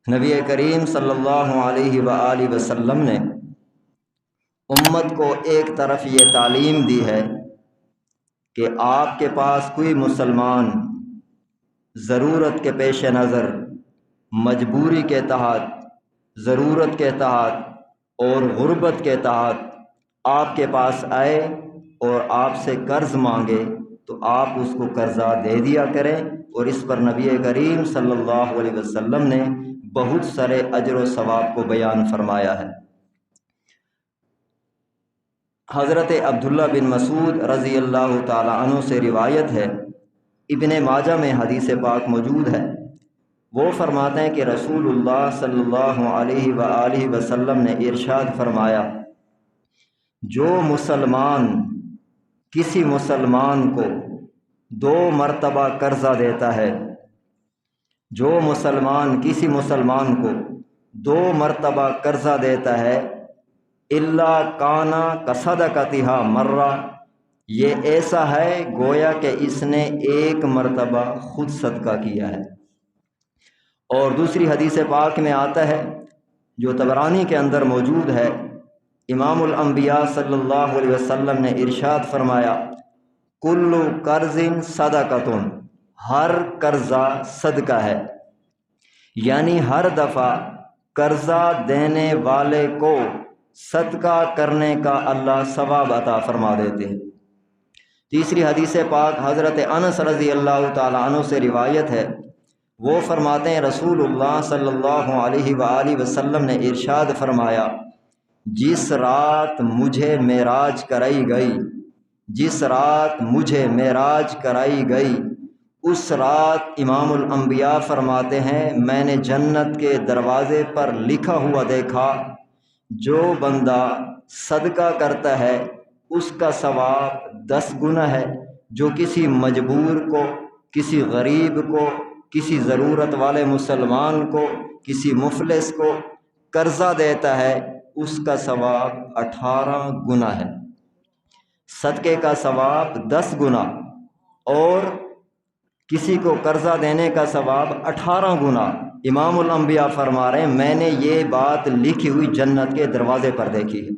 نبی کریم صلی اللہ علیہ وآلہ وسلم نے امت کو ایک طرف یہ تعلیم دی ہے کہ آپ کے پاس کوئی مسلمان ضرورت کے پیش نظر، مجبوری کے تحت، ضرورت کے تحت اور غربت کے تحت آپ کے پاس آئے اور آپ سے قرض مانگے تو آپ اس کو قرضہ دے دیا کریں، اور اس پر نبی کریم صلی اللہ علیہ وسلم نے بہت سارے اجر و ثواب کو بیان فرمایا ہے۔ حضرت عبداللہ بن مسعود رضی اللہ تعالی عنہ سے روایت ہے، ابن ماجہ میں حدیث پاک موجود ہے، وہ فرماتے ہیں کہ رسول اللہ صلی اللہ علیہ وآلہ وسلم نے ارشاد فرمایا، جو مسلمان کسی مسلمان کو 2 مرتبہ قرضہ دیتا ہے، جو مسلمان کسی مسلمان کو 2 مرتبہ قرضہ دیتا ہے، الا کانا کصدقتھا مرہ، یہ ایسا ہے گویا کہ اس نے 1 مرتبہ خود صدقہ کیا ہے۔ اور دوسری حدیث پاک میں آتا ہے جو طبرانی کے اندر موجود ہے، امام الانبیاء صلی اللہ علیہ وسلم نے ارشاد فرمایا، کل قرض صدقۃ، ہر قرضہ صدقہ ہے، یعنی ہر دفعہ قرضہ دینے والے کو صدقہ کرنے کا اللہ ثواب عطا فرما دیتے ہیں۔ تیسری حدیث پاک حضرت انس رضی اللہ تعالی عنہ سے روایت ہے، وہ فرماتے ہیں رسول اللہ صلی اللہ علیہ وآلہ وسلم نے ارشاد فرمایا، جس رات مجھے معراج کرائی گئی، جس رات مجھے معراج کرائی گئی، اس رات امام الانبیاء فرماتے ہیں میں نے جنت کے دروازے پر لکھا ہوا دیکھا، جو بندہ صدقہ کرتا ہے اس کا ثواب 10 گنا ہے، جو کسی مجبور کو، کسی غریب کو، کسی ضرورت والے مسلمان کو، کسی مفلس کو قرضہ دیتا ہے اس کا ثواب 18 گنا ہے، صدقے کا ثواب 10 گنا اور کسی کو قرضہ دینے کا ثواب 18 گنا۔ امام الانبیاء فرما رہے ہیں میں نے یہ بات لکھی ہوئی جنت کے دروازے پر دیکھی ہے۔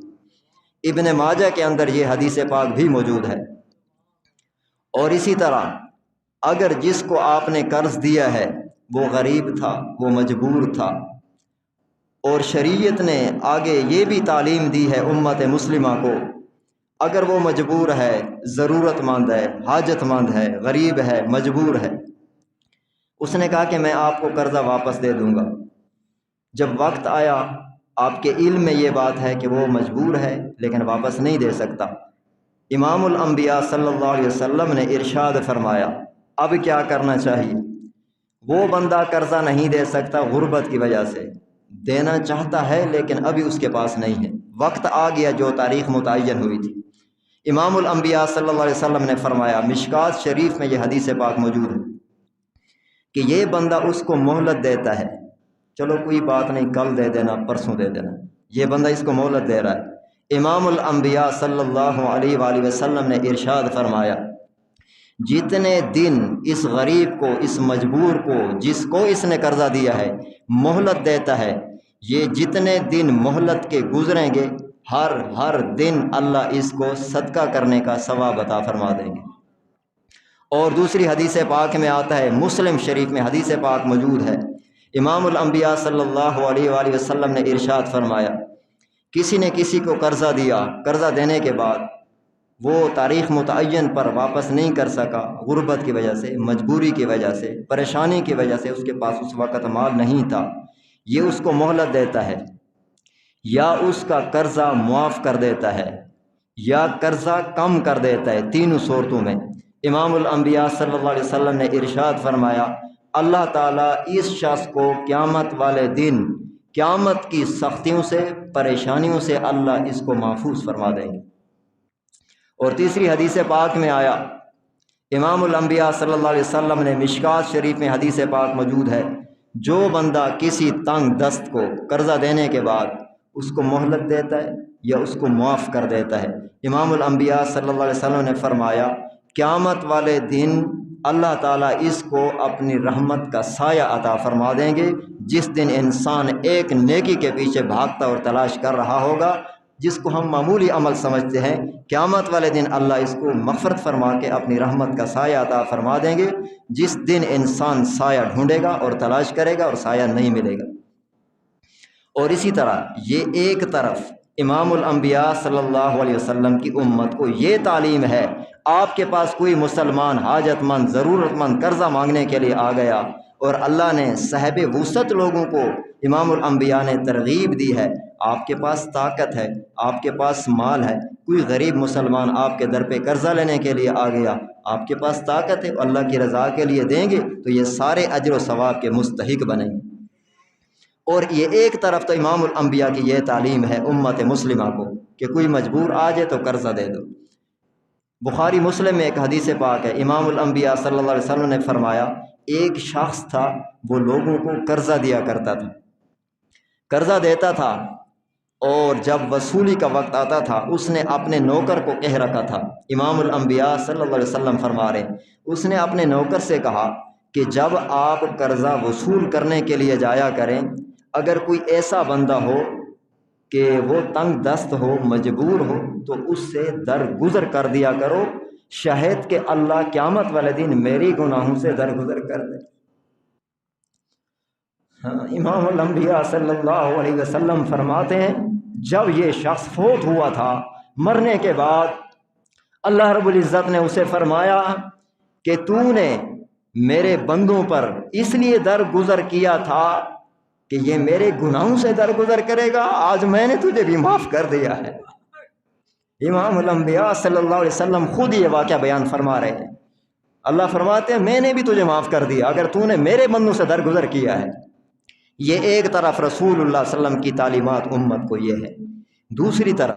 ابن ماجہ کے اندر یہ حدیث پاک بھی موجود ہے۔ اور اسی طرح اگر جس کو آپ نے قرض دیا ہے وہ غریب تھا، وہ مجبور تھا، اور شریعت نے آگے یہ بھی تعلیم دی ہے امت مسلمہ کو، اگر وہ مجبور ہے، ضرورت مند ہے، حاجت مند ہے، غریب ہے، مجبور ہے، اس نے کہا کہ میں آپ کو قرضہ واپس دے دوں گا، جب وقت آیا آپ کے علم میں یہ بات ہے کہ وہ مجبور ہے لیکن واپس نہیں دے سکتا، امام الانبیاء صلی اللہ علیہ وسلم نے ارشاد فرمایا اب کیا کرنا چاہیے؟ وہ بندہ قرضہ نہیں دے سکتا غربت کی وجہ سے، دینا چاہتا ہے لیکن ابھی اس کے پاس نہیں ہے، وقت آ گیا جو تاریخ متعین ہوئی تھی، امام الانبیاء صلی اللہ علیہ وسلم نے فرمایا، مشکات شریف میں یہ حدیث پاک موجود ہے کہ یہ بندہ اس کو مہلت دیتا ہے، چلو کوئی بات نہیں کل دے دینا، پرسوں دے دینا، یہ بندہ اس کو مہلت دے رہا ہے، امام الانبیاء صلی اللہ علیہ وآلہ وسلم نے ارشاد فرمایا جتنے دن اس غریب کو، اس مجبور کو، جس کو اس نے قرضہ دیا ہے مہلت دیتا ہے، یہ جتنے دن مہلت کے گزریں گے ہر دن اللہ اس کو صدقہ کرنے کا ثواب عطا فرما دیں گے۔ اور دوسری حدیث پاک میں آتا ہے، مسلم شریف میں حدیث پاک موجود ہے، امام الانبیاء صلی اللہ علیہ وآلہ وسلم نے ارشاد فرمایا کسی نے کسی کو قرضہ دیا، قرضہ دینے کے بعد وہ تاریخ متعین پر واپس نہیں کر سکا، غربت کی وجہ سے، مجبوری کی وجہ سے، پریشانی کی وجہ سے، اس کے پاس اس وقت مال نہیں تھا، یہ اس کو مہلت دیتا ہے یا اس کا قرضہ معاف کر دیتا ہے یا قرضہ کم کر دیتا ہے، تینوں صورتوں میں امام الانبیاء صلی اللہ علیہ وسلم نے ارشاد فرمایا اللہ تعالیٰ اس شخص کو قیامت والے دن قیامت کی سختیوں سے، پریشانیوں سے اللہ اس کو محفوظ فرما دیں گے۔ اور تیسری حدیث پاک میں آیا، امام الانبیاء صلی اللہ علیہ وسلم نے مشکات شریف میں حدیث پاک موجود ہے، جو بندہ کسی تنگ دست کو قرضہ دینے کے بعد اس کو مہلت دیتا ہے یا اس کو معاف کر دیتا ہے، امام الانبیاء صلی اللہ علیہ وسلم نے فرمایا قیامت والے دن اللہ تعالیٰ اس کو اپنی رحمت کا سایہ عطا فرما دیں گے۔ جس دن انسان ایک نیکی کے پیچھے بھاگتا اور تلاش کر رہا ہوگا، جس کو ہم معمولی عمل سمجھتے ہیں، قیامت والے دن اللہ اس کو مغفرت فرما کے اپنی رحمت کا سایہ عطا فرما دیں گے۔ جس دن انسان سایہ ڈھونڈے گا اور تلاش کرے گا اور سایہ نہیں ملے گا۔ اور اسی طرح یہ ایک طرف امام الانبیاء صلی اللہ علیہ وسلم کی امت کو یہ تعلیم ہے، آپ کے پاس کوئی مسلمان حاجت مند ضرورت مند قرضہ مانگنے کے لیے آ گیا اور اللہ نے صاحب وسعت لوگوں کو امام الانبیاء نے ترغیب دی ہے، آپ کے پاس طاقت ہے، آپ کے پاس مال ہے، کوئی غریب مسلمان آپ کے در پہ قرضہ لینے کے لیے آ گیا، آپ کے پاس طاقت ہے، اللہ کی رضا کے لیے دیں گے تو یہ سارے اجر و ثواب کے مستحق بنیں گے۔ اور یہ ایک طرف تو امام الانبیاء کی یہ تعلیم ہے امت مسلمہ کو کہ کوئی مجبور آ جائے تو قرضہ دے دو۔ بخاری مسلم میں ایک حدیث پاک ہے، امام الانبیاء صلی اللہ علیہ وسلم نے فرمایا، ایک شخص تھا وہ لوگوں کو قرضہ دیا کرتا تھا، قرضہ دیتا تھا، اور جب وصولی کا وقت آتا تھا اس نے اپنے نوکر کو کہہ رکھا تھا، امام الانبیاء صلی اللہ علیہ وسلم فرما رہے ہیں، اس نے اپنے نوکر سے کہا کہ جب آپ قرضہ وصول کرنے کے لیے جایا کریں، اگر کوئی ایسا بندہ ہو کہ وہ تنگ دست ہو، مجبور ہو، تو اس سے درگزر کر دیا کرو، شاید کہ اللہ قیامت والے دن میری گناہوں سے درگزر کر دے۔ امام الانبیاء صلی اللہ علیہ وسلم فرماتے ہیں، جب یہ شخص فوت ہوا تھا، مرنے کے بعد اللہ رب العزت نے اسے فرمایا کہ تو نے میرے بندوں پر اس لیے درگزر کیا تھا کہ یہ میرے گناہوں سے درگزر کرے گا، آج میں نے تجھے بھی معاف کر دیا ہے۔ امام الانبیاء صلی اللہ علیہ وسلم خود یہ واقعہ بیان فرما رہے ہیں، اللہ فرماتے ہیں میں نے بھی تجھے معاف کر دیا اگر تو نے میرے بندوں سے درگزر کیا ہے۔ یہ ایک طرف رسول اللہ صلی اللہ علیہ وسلم کی تعلیمات امت کو یہ ہے، دوسری طرف